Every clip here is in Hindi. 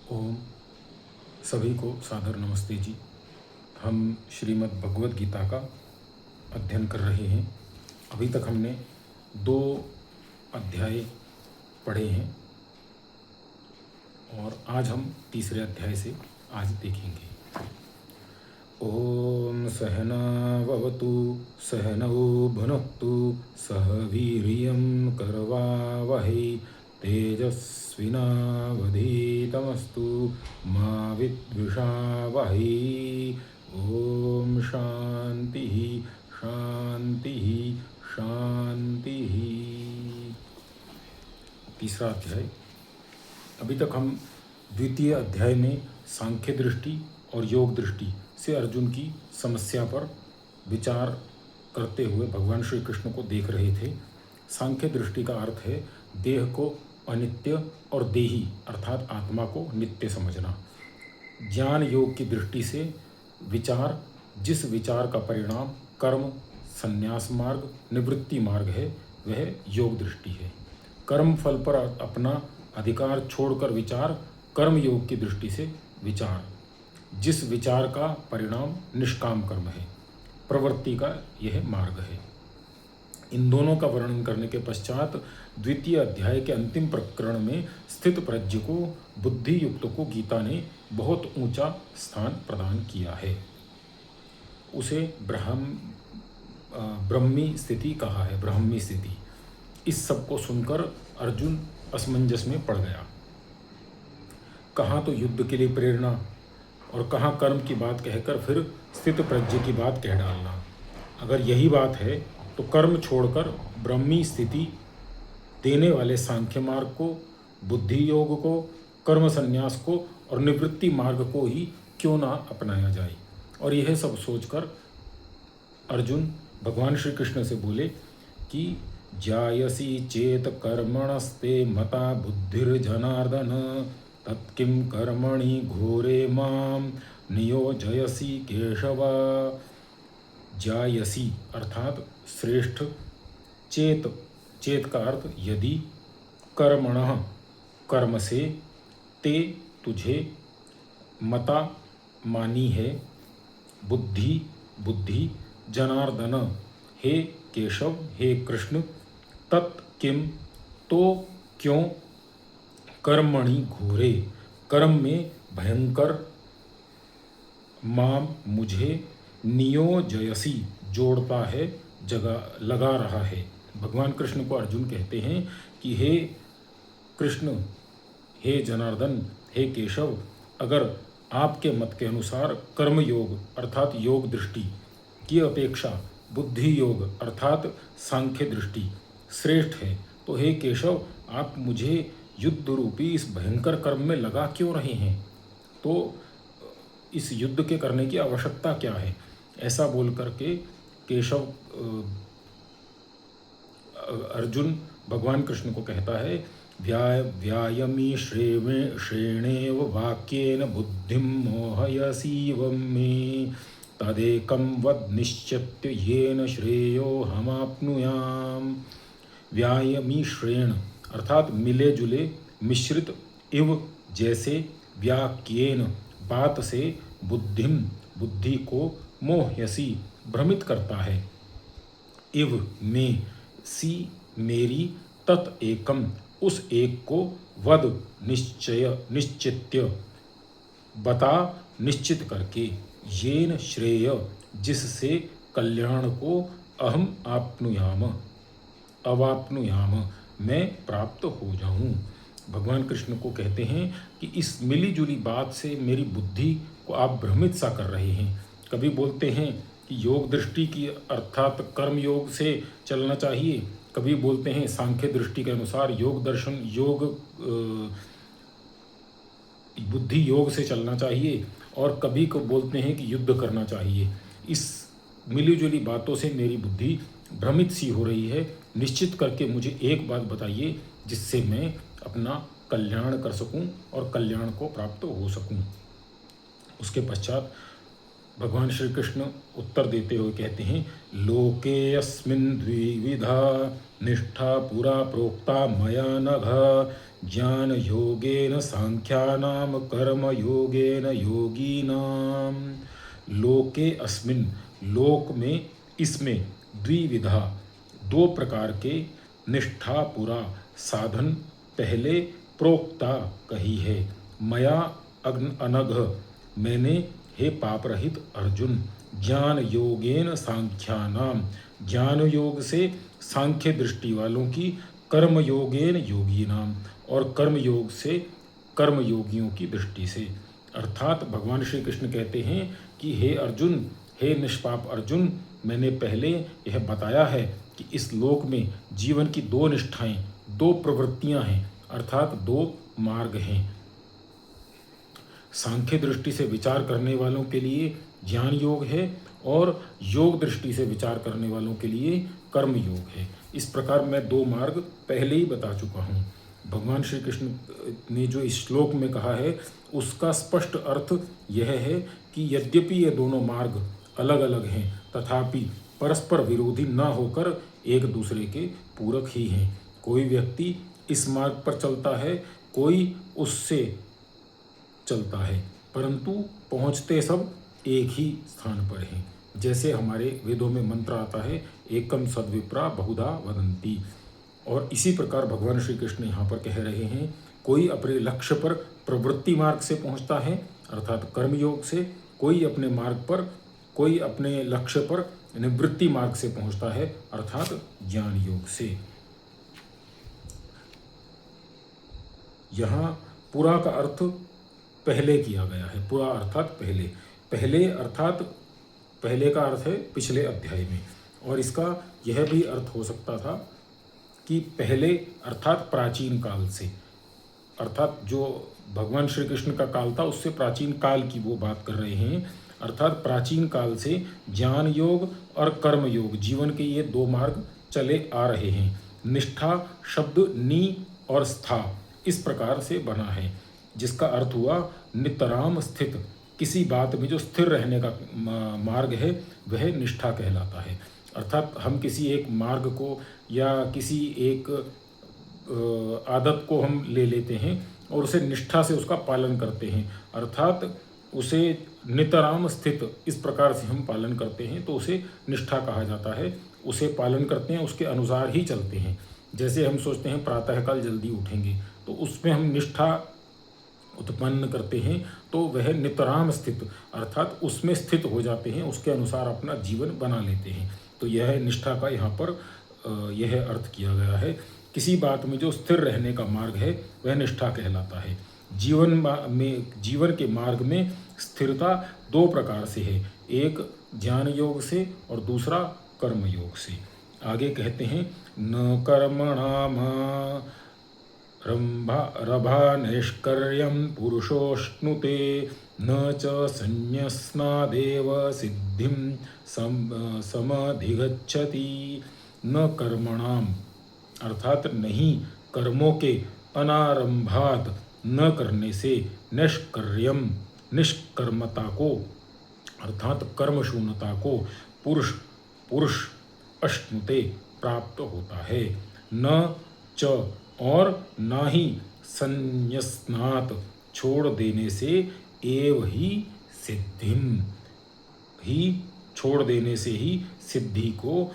ओम सभी को सादर नमस्ते जी। हम श्रीमद् भगवद गीता का अध्ययन कर रहे हैं। अभी तक हमने 2 अध्याय पढ़े हैं और आज हम तीसरे अध्याय से आज देखेंगे। ओम सहनाववतु सहनौ भुनक्तु सह वीर्यं करवावहै तेजस्विनावधीतमस्तु मा विद्विषावहै। ओम शांति शांति शांति। तीसरा अध्याय। अभी तक हम द्वितीय अध्याय में सांख्य दृष्टि और योग दृष्टि से अर्जुन की समस्या पर विचार करते हुए भगवान श्री कृष्ण को देख रहे थे। सांख्य दृष्टि का अर्थ है देह को अनित्य और देही अर्थात आत्मा को नित्य समझना। ज्ञान योग की दृष्टि से विचार, जिस विचार का परिणाम कर्म, संन्यास मार्ग, निवृत्ति मार्ग है, वह योग दृष्टि है। कर्म फल पर अपना अधिकार छोड़कर विचार कर्म योग की दृष्टि से विचार, जिस विचार का परिणाम निष्काम कर्म है, प्रवृत्ति का यह मार्ग है। इन दोनों का वर्णन करने के पश्चात द्वितीय अध्याय के अंतिम प्रकरण में स्थित प्रज्ञ को, बुद्धि युक्त को गीता ने बहुत ऊंचा स्थान प्रदान किया है। उसे ब्रह्मी स्थिति कहा है, ब्राह्मी स्थिति। इस सब को सुनकर अर्जुन असमंजस में पड़ गया। कहाँ तो युद्ध के लिए प्रेरणा और कहाँ कर्म की बात कहकर फिर स्थित प्रज्ञ की बात कह डालना। अगर यही बात है तो कर्म छोड़कर ब्रह्मी स्थिति देने वाले सांख्य मार्ग को, बुद्धि योग को, कर्म संन्यास को और निवृत्ति मार्ग को ही क्यों ना अपनाया जाए। और यह सब सोचकर अर्जुन भगवान श्री कृष्ण से बोले कि जायसी चेत कर्मणस्ते मता बुद्धिर्जनार्दन तत्किं कर्मणि घोरे माम नियोजयसी केशव। जायसी अर्थात श्रेष्ठ, चेत, चेत का अर्थ यदि, कर्मणः कर्म से, ते तुझे, मता मानी है, बुद्धि बुद्धि, जनार्दन हे केशव, हे कृष्ण, तत् किम तो क्यों, कर्मणि घोरे कर्म में भयंकर, माम मुझे, नियोजयसी जोड़ता है, जगह लगा रहा है। भगवान कृष्ण को अर्जुन कहते हैं कि हे कृष्ण, हे जनार्दन, हे केशव, अगर आपके मत के अनुसार कर्म योग अर्थात योग दृष्टि की अपेक्षा बुद्धि योग अर्थात सांख्य दृष्टि श्रेष्ठ है तो हे केशव, आप मुझे युद्ध रूपी इस भयंकर कर्म में लगा क्यों रहे हैं। तो इस युद्ध के करने की आवश्यकता क्या है। ऐसा बोल करके केशव अर्जुन भगवान कृष्ण को कहता है, व्यायमी श्रेणेव वाक्येन बुद्धिं मोहयसीव मे तदेकं वद निश्चित्य येन श्रेयो हमाप्नुयाम। व्यायमी श्रेण अर्थात मिले जुले, मिश्रित, इव जैसे, व्याक्येन बात से, बुद्धिम बुद्धि को, मोहयसी भ्रमित करता है, इव में, सी मेरी, तत् एकम उस एक को, वद निश्चित्य बता, निश्चित करके, येन श्रेय जिससे कल्याण को, अहम आप्नुयाम अवाप्नुयाम मैं प्राप्त हो जाऊं। भगवान कृष्ण को कहते हैं कि इस मिली जुली बात से मेरी बुद्धि को आप भ्रमित सा कर रहे हैं। कभी बोलते हैं कि योग दृष्टि की अर्थात कर्म योग से चलना चाहिए, कभी बोलते हैं सांख्य दृष्टि के अनुसार योग दर्शन योग बुद्धि योग से चलना चाहिए, और कभी को बोलते हैं कि युद्ध करना चाहिए। इस मिली जुली बातों से मेरी बुद्धि भ्रमित सी हो रही है। निश्चित करके मुझे एक बात बताइए जिससे मैं अपना कल्याण कर सकूं और कल्याण को प्राप्त हो सकूं। उसके पश्चात भगवान श्री कृष्ण उत्तर देते हुए कहते हैं, लोके अस्मिन् द्विविधा निष्ठा पुरा प्रोक्ता मया नघ, ज्ञान योगेन सांख्यानाम कर्म योगेन योगीनाम। लोके अस्मिन्, लोक में, इसमें, द्विविधा, दो प्रकार के, निष्ठा पुरा, साधन पहले, प्रोक्ता कही है, मया अनघ, मैंने, हे पाप रहित अर्जुन, ज्ञान योगेन सांख्यानाम, ज्ञान योग से सांख्य दृष्टि वालों की, कर्म योगेन योगी नाम, और कर्म योग से कर्म योगियों की दृष्टि से। अर्थात भगवान श्री कृष्ण कहते हैं कि हे अर्जुन, हे निष्पाप अर्जुन, मैंने पहले यह बताया है कि इस लोक में जीवन की दो निष्ठाएं, दो प्रवृत्तियां हैं, अर्थात दो मार्ग हैं। सांख्य दृष्टि से विचार करने वालों के लिए ज्ञान योग है, और योग दृष्टि से विचार करने वालों के लिए कर्म योग है। इस प्रकार मैं दो मार्ग पहले ही बता चुका हूँ। भगवान श्री कृष्ण ने जो इस श्लोक में कहा है उसका स्पष्ट अर्थ यह है कि यद्यपि ये दोनों मार्ग अलग अलग हैं, तथापि परस्पर विरोधी न होकर एक दूसरे के पूरक ही हैं। कोई व्यक्ति इस मार्ग पर चलता है, कोई उससे चलता है, परंतु पहुँचते सब एक ही स्थान पर हैं। जैसे हमारे वेदों में मंत्र आता है, एकम सद्विप्रा बहुधा वदंती। और इसी प्रकार भगवान श्री कृष्ण यहाँ पर कह रहे हैं, कोई अपने लक्ष्य पर प्रवृत्ति मार्ग से पहुँचता है अर्थात कर्मयोग से, कोई अपने मार्ग पर, कोई अपने लक्ष्य पर निवृत्ति मार्ग से पहुँचता है अर्थात ज्ञान योग से। यहाँ पुरा का अर्थ पहले किया गया है। पुरा अर्थात पहले, पहले अर्थात पहले का अर्थ है पिछले अध्याय में, और इसका यह भी अर्थ हो सकता था कि पहले अर्थात प्राचीन काल से, अर्थात जो भगवान श्री कृष्ण का काल था उससे प्राचीन काल की वो बात कर रहे हैं। अर्थात प्राचीन काल से ज्ञान योग और कर्म योग, जीवन के ये दो मार्ग चले आ रहे हैं। निष्ठा शब्द नी और स्था इस प्रकार से बना है, जिसका अर्थ हुआ नितराम स्थित, किसी बात में जो स्थिर रहने का मार्ग है वह निष्ठा कहलाता है। अर्थात हम किसी एक मार्ग को या किसी एक आदत को हम ले लेते हैं और उसे निष्ठा से उसका पालन करते हैं, अर्थात उसे नितराम स्थित इस प्रकार से हम पालन करते हैं तो उसे निष्ठा कहा जाता है। उसे पालन करते हैं, उसके अनुसार ही चलते हैं। जैसे हम सोचते हैं प्रातःकाल जल्दी उठेंगे तो उसमें हम निष्ठा उत्पन्न करते हैं, तो वह नितराम स्थित अर्थात उसमें स्थित हो जाते हैं, उसके अनुसार अपना जीवन बना लेते हैं। तो यह निष्ठा का यहाँ पर यह अर्थ किया गया है। किसी बात में जो स्थिर रहने का मार्ग है वह निष्ठा कहलाता है। जीवन के मार्ग में स्थिरता दो प्रकार से है, एक ज्ञान योग से और दूसरा कर्म योग से। आगे कहते हैं, न कर्मणाम रभा नैष्कर्यं पुरुषोष्णुते, न च संन्यस्नादेव सिद्धिं समधिगच्छति। न कर्मणाम अर्थात नहीं कर्मों के अनारंभात, न करने से, निष्कर्यम निष्कर्मता को अर्थात कर्मशून्यता को पुरुष अश्नुते प्राप्त होता है। न च और ना ही संन्यस्नात छोड़ देने से, एव ही सिद्धिम ही छोड़ देने से ही सिद्धि को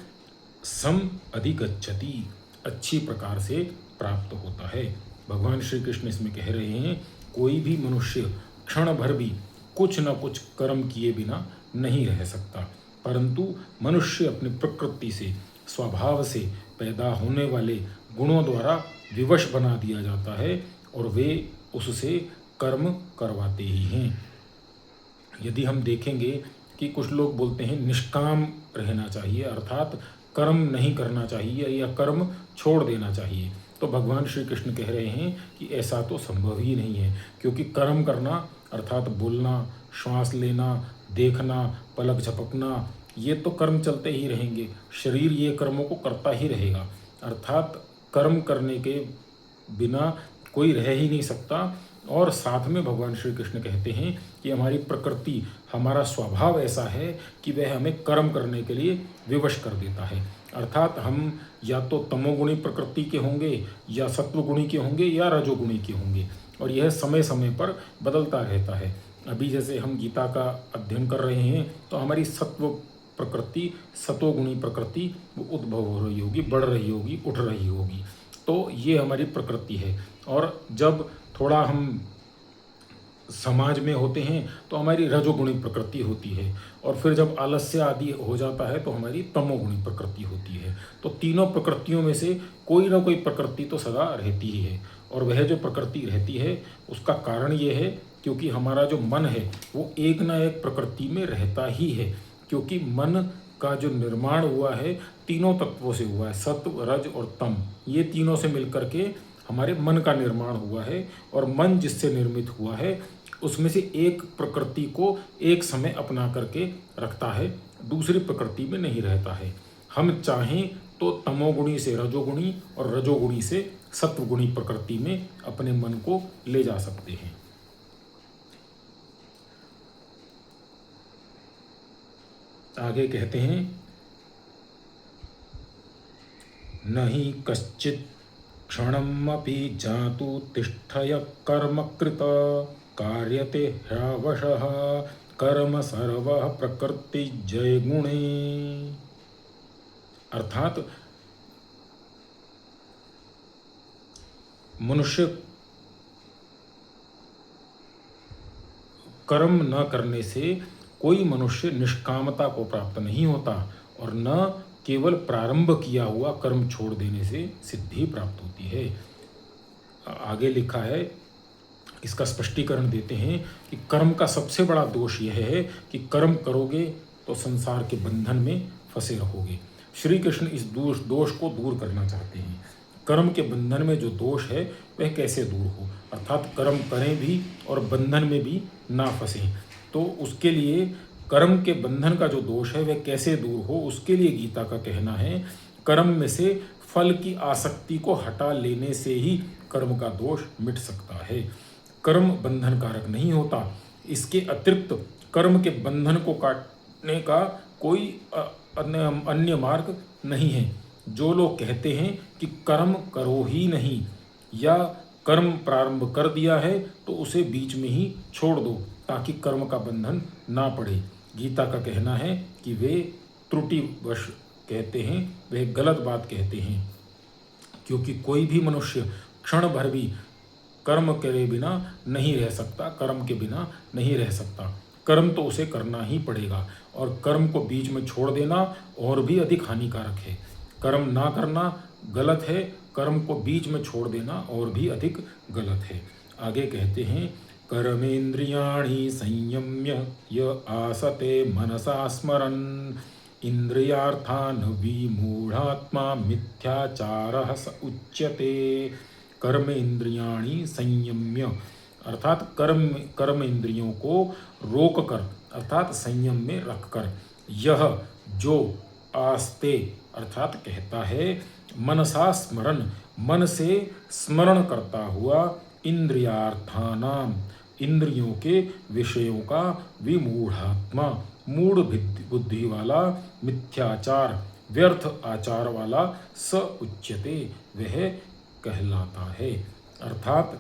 सम अधिगच्छति अच्छी प्रकार से प्राप्त होता है। भगवान श्री कृष्ण इसमें कह रहे हैं, कोई भी मनुष्य क्षण भर भी कुछ न कुछ कर्म किए बिना नहीं रह सकता, परंतु मनुष्य अपनी प्रकृति से, स्वभाव से पैदा होने वाले गुणों द्वारा विवश बना दिया जाता है और वे उससे कर्म करवाते ही हैं। यदि हम देखेंगे कि कुछ लोग बोलते हैं निष्काम रहना चाहिए अर्थात कर्म नहीं करना चाहिए या कर्म छोड़ देना चाहिए, तो भगवान श्री कृष्ण कह रहे हैं कि ऐसा तो संभव ही नहीं है, क्योंकि कर्म करना अर्थात बोलना, श्वास लेना, देखना, पलक झपकना, ये तो कर्म चलते ही रहेंगे। शरीर ये कर्मों को करता ही रहेगा, अर्थात कर्म करने के बिना कोई रह ही नहीं सकता। और साथ में भगवान श्री कृष्ण कहते हैं कि हमारी प्रकृति, हमारा स्वभाव ऐसा है कि वह हमें कर्म करने के लिए विवश कर देता है। अर्थात हम या तो तमोगुणी प्रकृति के होंगे, या सत्वगुणी के होंगे, या रजोगुणी के होंगे, और यह समय समय पर बदलता रहता है। अभी जैसे हम गीता का अध्ययन कर रहे हैं तो हमारी सत्व प्रकृति, सतोगुणी प्रकृति वो उद्भव हो रही होगी, बढ़ रही होगी, उठ रही होगी। तो ये हमारी प्रकृति है। और जब थोड़ा हम समाज में होते हैं तो हमारी रजोगुणी प्रकृति होती है, और फिर जब आलस्य आदि हो जाता है तो हमारी तमोगुणी प्रकृति होती है। तो तीनों प्रकृतियों में से कोई ना कोई प्रकृति तो सदा रहती ही है। और वह जो प्रकृति रहती है उसका कारण ये है क्योंकि हमारा जो मन है वो एक ना एक प्रकृति में रहता ही है, क्योंकि मन का जो निर्माण हुआ है तीनों तत्वों से हुआ है, सत्व, रज और तम, ये तीनों से मिलकर के हमारे मन का निर्माण हुआ है। और मन जिससे निर्मित हुआ है उसमें से एक प्रकृति को एक समय अपना करके रखता है, दूसरी प्रकृति में नहीं रहता है। हम चाहें तो तमोगुणी से रजोगुणी और रजोगुणी से सत्वगुणी प्रकृति में अपने मन को ले जा सकते हैं। आगे कहते हैं, नहीं कश्चित् क्षणमपि जातु तिष्ठय कर्मकृत कार्यते ह्यवशः कर्म सर्वः प्रकृति जय गुणे। अर्थात मनुष्य कर्म न करने से कोई मनुष्य निष्कामता को प्राप्त नहीं होता, और न केवल प्रारंभ किया हुआ कर्म छोड़ देने से सिद्धि प्राप्त होती है। आगे लिखा है, इसका स्पष्टीकरण देते हैं कि कर्म का सबसे बड़ा दोष यह है कि कर्म करोगे तो संसार के बंधन में फंसे रहोगे। श्री कृष्ण इस दोष को दूर करना चाहते हैं। कर्म के बंधन में जो दोष है वह कैसे दूर हो, अर्थात कर्म करें भी और बंधन में भी ना फंसें। तो उसके लिए कर्म के बंधन का जो दोष है वह कैसे दूर हो, उसके लिए गीता का कहना है कर्म में से फल की आसक्ति को हटा लेने से ही कर्म का दोष मिट सकता है। कर्म बंधन कारक नहीं होता। इसके अतिरिक्त कर्म के बंधन को काटने का कोई अन्य मार्ग नहीं है। जो लोग कहते हैं कि कर्म करो ही नहीं, या कर्म प्रारंभ कर दिया है तो उसे बीच में ही छोड़ दो ताकि कर्म का बंधन ना पड़े, गीता का कहना है कि वे त्रुटिवश कहते हैं, वे गलत बात कहते हैं। क्योंकि कोई भी मनुष्य क्षण भर भी कर्म करे बिना नहीं रह सकता, कर्म के बिना नहीं रह सकता। कर्म तो उसे करना ही पड़ेगा, और कर्म को बीच में छोड़ देना और भी अधिक हानिकारक है। कर्म ना करना गलत है, कर्म को बीच में छोड़ देना और भी अधिक गलत है। आगे कहते हैं, कर्मेन्द्रियाणि संयम्य य आसते मनसा स्मरन् इंद्रियार्थान् विमूढ़ात्मा मिथ्याचारः स उच्यते। कर्म इंद्रियाणि संयम्य, अर्थात कर्म इंद्रियों को रोक कर, अर्थात संयम में रखकर, यह जो आस्ते, अर्थात कहता है मनसा स्मरण, मन से स्मरण करता हुआ, इंद्रियार्थानाम, इंद्रियों के विषयों का, विमूढ़ात्मा, मूढ़ बुद्धि वाला, मिथ्याचार, व्यर्थ आचार वाला, स उच्यते, वह कहलाता है। अर्थात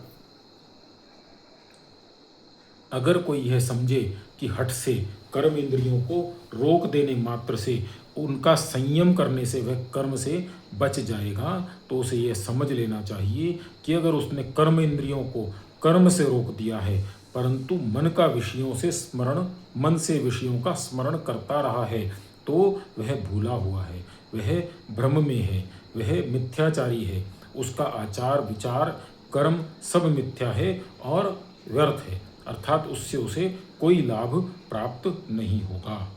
अगर कोई यह समझे कि हठ से, कर्म इंद्रियों को रोक देने मात्र से, उनका संयम करने से वह कर्म से बच जाएगा, तो उसे यह समझ लेना चाहिए कि अगर उसने कर्म इंद्रियों को कर्म से रोक दिया है परंतु मन का विषयों से स्मरण, मन से विषयों का स्मरण करता रहा है, तो वह भूला हुआ है, वह भ्रम में है, वह मिथ्याचारी है। उसका आचार विचार कर्म सब मिथ्या है और व्यर्थ है, अर्थात उससे उसे कोई लाभ प्राप्त नहीं होगा।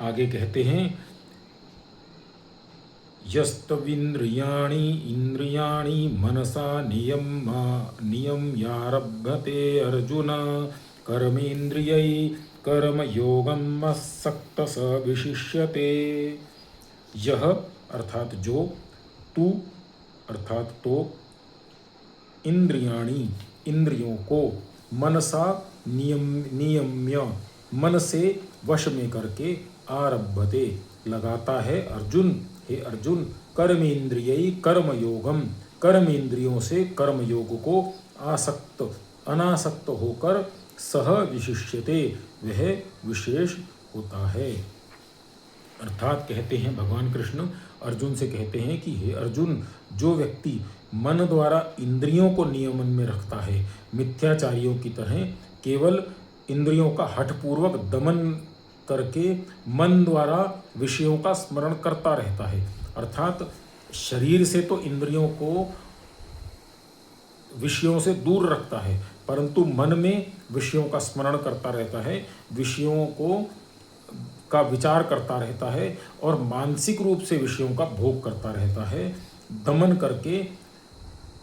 आगे कहते हैं, यस्तविन्द्रियाणि इंद्रियाणि मनसा नियम्यारभते अर्जुन कर्मेन्द्रियै कर्मयोगं मस्सक्त स विशिष्यते। यह, अर्थात जो, तू, अर्थात तो, इंद्रियाणि इंद्रियों को मनसा नियम्य मन से वश में करके आरभते लगाता है अर्जुन। हे अर्जुन, कर्मेंद्रियई कर्मयोगम कर्म इंद्रियों से कर्मयोग को आसक्त अनासक्त होकर सह विशिष्यते वह विशेष होता है। अर्थात कहते हैं भगवान कृष्ण अर्जुन से कहते हैं कि हे अर्जुन, जो व्यक्ति मन द्वारा इंद्रियों को नियमन में रखता है, मिथ्याचारियों की तरह केवल इंद्रियों का हठपूर्वक दमन करके मन द्वारा विषयों का स्मरण करता रहता है, अर्थात शरीर से तो इंद्रियों को विषयों से दूर रखता है, परंतु मन में विषयों का स्मरण करता रहता है, विषयों को का विचार करता रहता है और मानसिक रूप से विषयों का भोग करता रहता है। दमन करके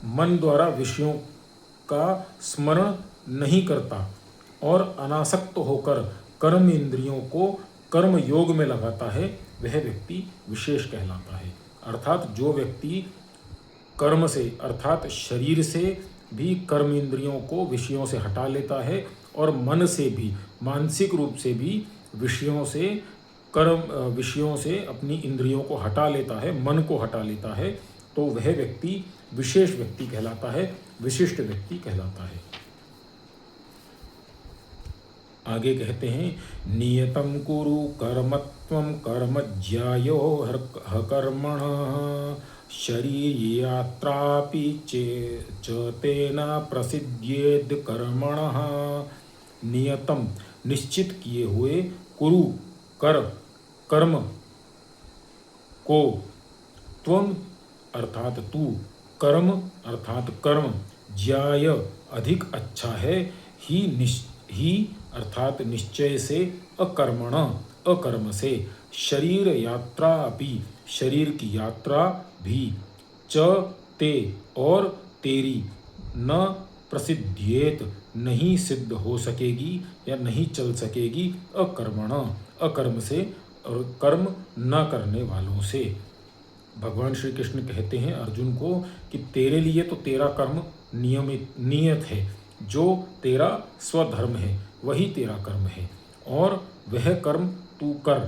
मन द्वारा विषयों का स्मरण नहीं करता और अनासक्त होकर कर्म इंद्रियों को कर्म योग में लगाता है, वह व्यक्ति विशेष कहलाता है। अर्थात जो व्यक्ति कर्म से अर्थात शरीर से भी कर्म इंद्रियों को विषयों से हटा लेता है और मन से भी मानसिक रूप से भी विषयों से अपनी इंद्रियों को हटा लेता है, मन को हटा लेता है, तो वह व्यक्ति विशेष व्यक्ति कहलाता है, विशिष्ट व्यक्ति कहलाता है। आगे कहते हैं नियतं कुरु कर्मत्वं कर्म ज्यायो कर्मणः शरीरयात्रापि च तेन प्रसिद्ध्येद कर्मणः। नियतम निश्चित किए हुए, कुरु कर कर्म को, त्वम अर्थात तू, कर्म अर्थात कर्म, ज्याय अधिक अच्छा है, ही अर्थात निश्चय से, अकर्मण अकर्म से, शरीर यात्रा अपि शरीर की यात्रा भी, च ते और तेरी, न प्रसिद्ध्येत नहीं सिद्ध हो सकेगी या नहीं चल सकेगी, अकर्मण अकर्म से और कर्म न करने वालों से। भगवान श्री कृष्ण कहते हैं अर्जुन को कि तेरे लिए तो तेरा कर्म नियत है, जो तेरा स्वधर्म है वही तेरा कर्म है और वह कर्म तू कर,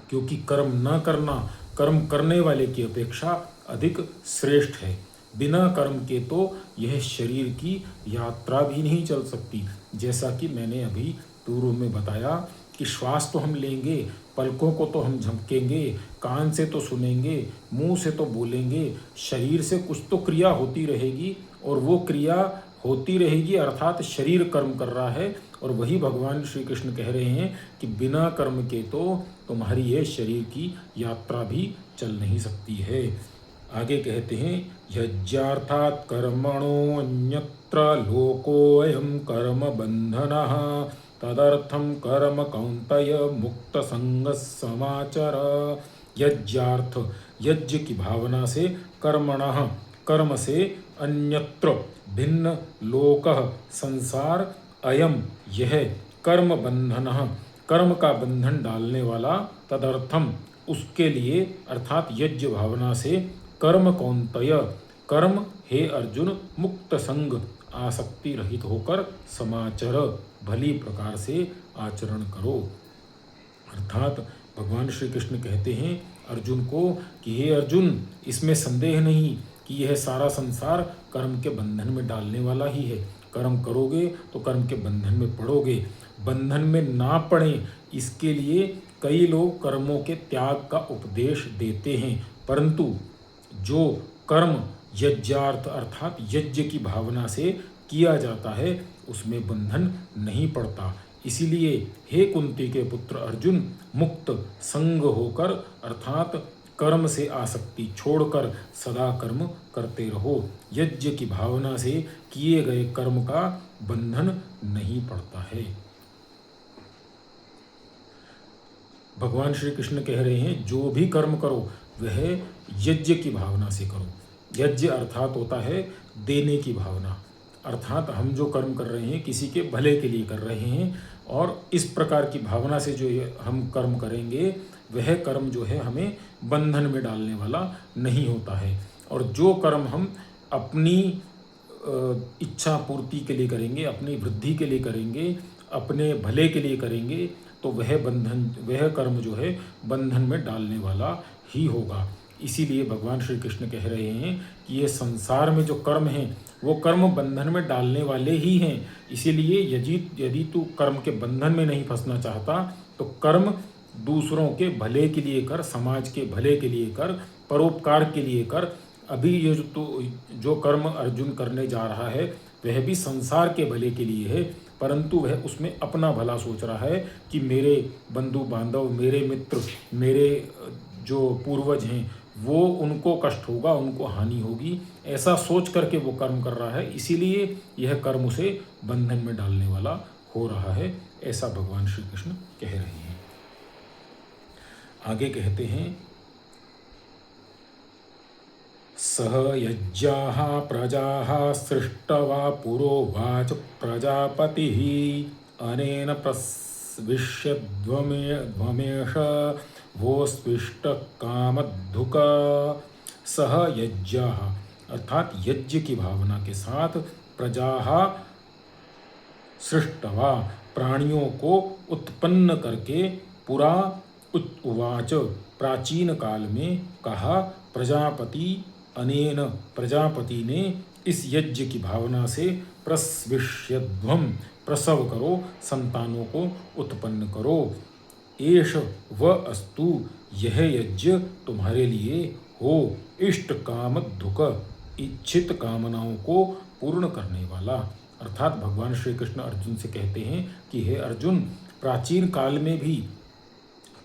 क्योंकि कर्म न करना कर्म करने वाले की अपेक्षा अधिक श्रेष्ठ है। बिना कर्म के तो यह शरीर की यात्रा भी नहीं चल सकती। जैसा कि मैंने अभी पूर्व में बताया कि श्वास तो हम लेंगे, पलकों को तो हम झपकेंगे, कान से तो सुनेंगे, मुंह से तो बोलेंगे, शरीर से कुछ तो क्रिया होती रहेगी और वो क्रिया होती रहेगी अर्थात शरीर कर्म कर रहा है। और वही भगवान श्री कृष्ण कह रहे हैं कि बिना कर्म के तो तुम्हारी यह शरीर की यात्रा भी चल नहीं सकती है। आगे कहते हैं यज्ञार्थात् कर्मणो अन्यत्र लोकोऽयं कर्म बंधनः तदर्थं कर्म कौन्तेय मुक्त संग समाचर। यज्ञार्थ यज्ञ की भावना से, कर्मणः कर्म से, अन्यत्र भिन्न, लोकः संसार, अयम यह, कर्म बंधनः कर्म का बंधन डालने वाला, तदर्थम उसके लिए अर्थात यज्ञ भावना से, कर्म कौन्तेय कर्म हे अर्जुन मुक्त संग आसक्ति रहित होकर समाचर भली प्रकार से आचरण करो। अर्थात भगवान श्री कृष्ण कहते हैं अर्जुन को कि हे अर्जुन, इसमें संदेह नहीं कि यह सारा संसार कर्म के बंधन में डालने वाला ही है। कर्म करोगे तो कर्म के बंधन में पड़ोगे, बंधन में ना पड़े इसके लिए कई लोग कर्मों के त्याग का उपदेश देते हैं, परंतु जो कर्म यज्ञार्थ अर्थात यज्ञ की भावना से किया जाता है उसमें बंधन नहीं पड़ता। इसीलिए हे कुंती के पुत्र अर्जुन, मुक्त संग होकर अर्थात कर्म से आसक्ति छोड़कर सदा कर्म करते रहो। यज्ञ की भावना से किए गए कर्म का बंधन नहीं पड़ता है। भगवान श्री कृष्ण कह रहे हैं जो भी कर्म करो वह यज्ञ की भावना से करो। यज्ञ अर्थात होता है देने की भावना, अर्थात हम जो कर्म कर रहे हैं किसी के भले के लिए कर रहे हैं और इस प्रकार की भावना से जो हम कर्म करेंगे वह कर्म जो है हमें बंधन में डालने वाला नहीं होता है। और जो कर्म हम अपनी इच्छा पूर्ति के लिए करेंगे, अपनी वृद्धि के लिए करेंगे, अपने भले के लिए करेंगे, तो वह कर्म जो है बंधन में डालने वाला ही होगा। इसीलिए भगवान श्री कृष्ण कह रहे हैं कि ये संसार में जो कर्म हैं वो कर्म बंधन में डालने वाले ही हैं। इसीलिए यदि तू कर्म के बंधन में नहीं फंसना चाहता तो कर्म दूसरों के भले के लिए कर, समाज के भले के लिए कर, परोपकार के लिए कर। अभी ये जो कर्म अर्जुन करने जा रहा है वह भी संसार के भले के लिए है, परंतु वह उसमें अपना भला सोच रहा है कि मेरे बंधु बांधव, मेरे मित्र, मेरे जो पूर्वज हैं वो उनको कष्ट होगा, उनको हानि होगी, ऐसा सोच करके वो कर्म कर रहा है। इसीलिए यह कर्म उसे बंधन में डालने वाला हो रहा है, ऐसा भगवान श्री कृष्ण कह रहे हैं। आगे कहते हैं, सह यज्ञाः प्रजाः सृष्टवा पुरोवाच प्रजापतिः अनेन प्रस्विष्यध्वमेष वो स्विष्ट कामधुक। सह यज्ञाः अर्थात यज्ञ की भावना के साथ, प्रजाः सृष्टवा प्राणियों को उत्पन्न करके, पुरा उवाच प्राचीन काल में कहा, प्रजापति अनेन प्रजापति ने इस यज्ञ की भावना से, प्रस्विष्यध्वम प्रसव करो, संतानों को उत्पन्न करो, एष व अस्तु यह यज्ञ तुम्हारे लिए हो, इष्ट काम दुख इच्छित कामनाओं को पूर्ण करने वाला। अर्थात भगवान श्री कृष्ण अर्जुन से कहते हैं कि हे अर्जुन, प्राचीन काल में भी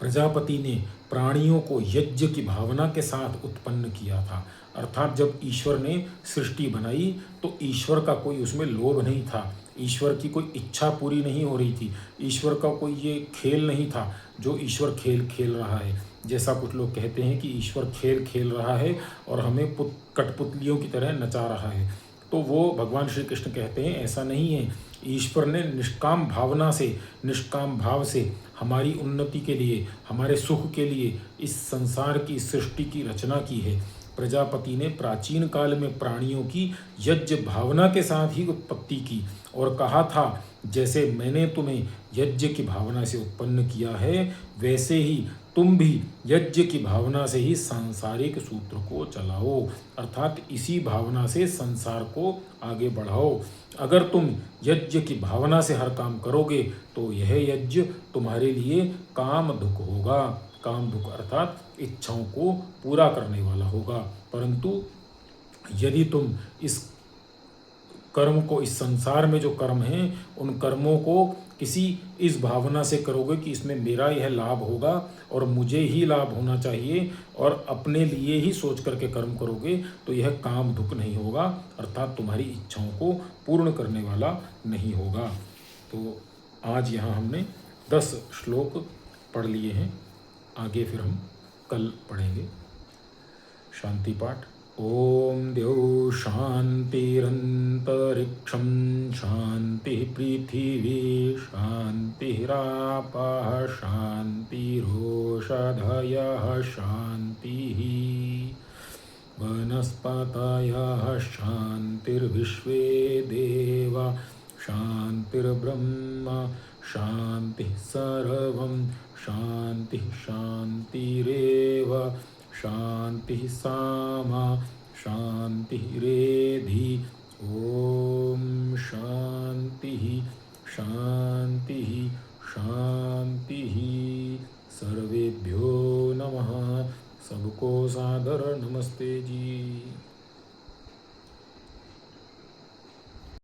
प्रजापति ने प्राणियों को यज्ञ की भावना के साथ उत्पन्न किया था। अर्थात जब ईश्वर ने सृष्टि बनाई तो ईश्वर का कोई उसमें लोभ नहीं था, ईश्वर की कोई इच्छा पूरी नहीं हो रही थी, ईश्वर का कोई ये खेल नहीं था जो ईश्वर खेल खेल रहा है। जैसा कुछ लोग कहते हैं कि ईश्वर खेल खेल रहा है और हमें कठपुतलियों की तरह नचा रहा है, तो वो भगवान श्री कृष्ण कहते हैं ऐसा नहीं है। ईश्वर ने निष्काम भावना से, निष्काम भाव से हमारी उन्नति के लिए, हमारे सुख के लिए इस संसार की सृष्टि की रचना की है। प्रजापति ने प्राचीन काल में प्राणियों की यज्ञ भावना के साथ ही उत्पत्ति की और कहा था, जैसे मैंने तुम्हें यज्ञ की भावना से उत्पन्न किया है वैसे ही तुम भी यज्ञ की भावना से ही सांसारिक सूत्र को चलाओ, अर्थात इसी भावना से संसार को आगे बढ़ाओ। अगर तुम यज्ञ की भावना से हर काम करोगे तो यह यज्ञ तुम्हारे लिए काम दुख होगा। काम दुख अर्थात इच्छाओं को पूरा करने वाला होगा। परंतु यदि तुम इस कर्म को, इस संसार में जो कर्म हैं उन कर्मों को किसी इस भावना से करोगे कि इसमें मेरा यह लाभ होगा और मुझे ही लाभ होना चाहिए और अपने लिए ही सोच करके कर्म करोगे तो यह काम दुख नहीं होगा, अर्थात तुम्हारी इच्छाओं को पूर्ण करने वाला नहीं होगा। तो आज यहाँ हमने 10 श्लोक पढ़ लिए हैं, आगे फिर हम कल पढ़ेंगे। शांति पाठ। ओम द्यौ शांतिरंतरिक्षं शांति पृथिवी शांतिरापः शांतिरोषधयः शांतिः वनस्पतयः शांतिर्विश्वे देवा शांतिर्ब्रह्म शांतिः सर्वं शांति शांतिरेव शांति सामा शांतिरेधि। ओम शांति शांति शांति। सर्वेभ्यो नमः। सबको सादर नमस्ते जी।